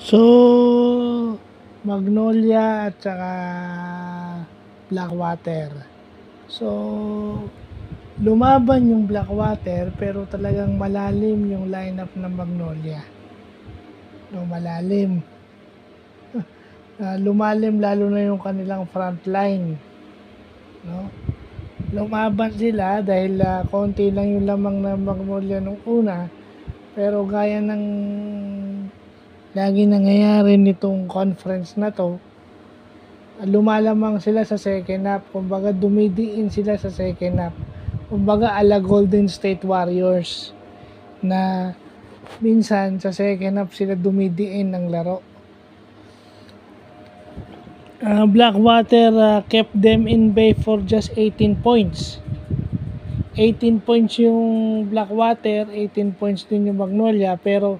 So, Magnolia at saka Blackwater. So, lumaban yung Blackwater pero talagang malalim yung lineup ng Magnolia. No, malalim. Lumalim lalo na yung kanilang front line. No? Lumaban sila dahil konti lang yung lamang ng Magnolia nung una, pero gaya ng lagi nangyayari nitong conference na to, lumalamang sila sa second half. Kumbaga dumidiin sila sa second half. Kumbaga ala Golden State Warriors na minsan sa second half sila dumidiin ng laro. Blackwater kept them in bay for just 18 points. 18 points yung Blackwater, 18 points din yung Magnolia, pero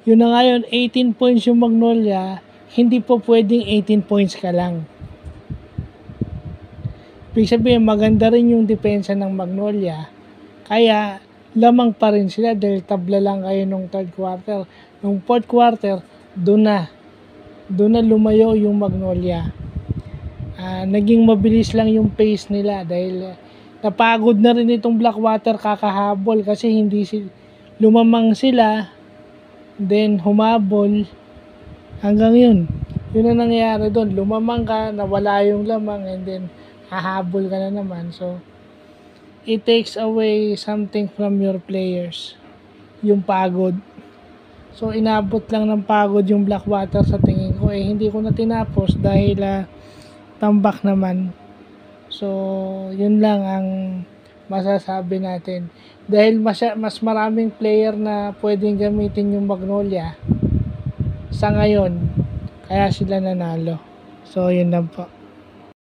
yun na ngayon, 18 points yung Magnolia, hindi po pwedeng 18 points ka lang. Ibig sabihin, maganda rin yung depensa ng Magnolia, kaya lamang pa rin sila dahil tabla lang kayo nung third quarter. Nung fourth quarter, doon na lumayo yung Magnolia. Naging mabilis lang yung pace nila dahil napagod na rin itong Blackwater kakahabol kasi lumamang sila, then humabol hanggang yun na nangyayari doon. Lumamang ka, nawala yung lamang, and then hahabol ka na naman. So it takes away something from your players, yung pagod. So inabot lang ng pagod yung Blackwater sa tingin ko. Hindi ko na tinapos dahil tambak naman. So yun lang ang masasabi natin. Dahil mas maraming player na pwedeng gamitin yung Magnolia sa ngayon, kaya sila nanalo. So yun lang po.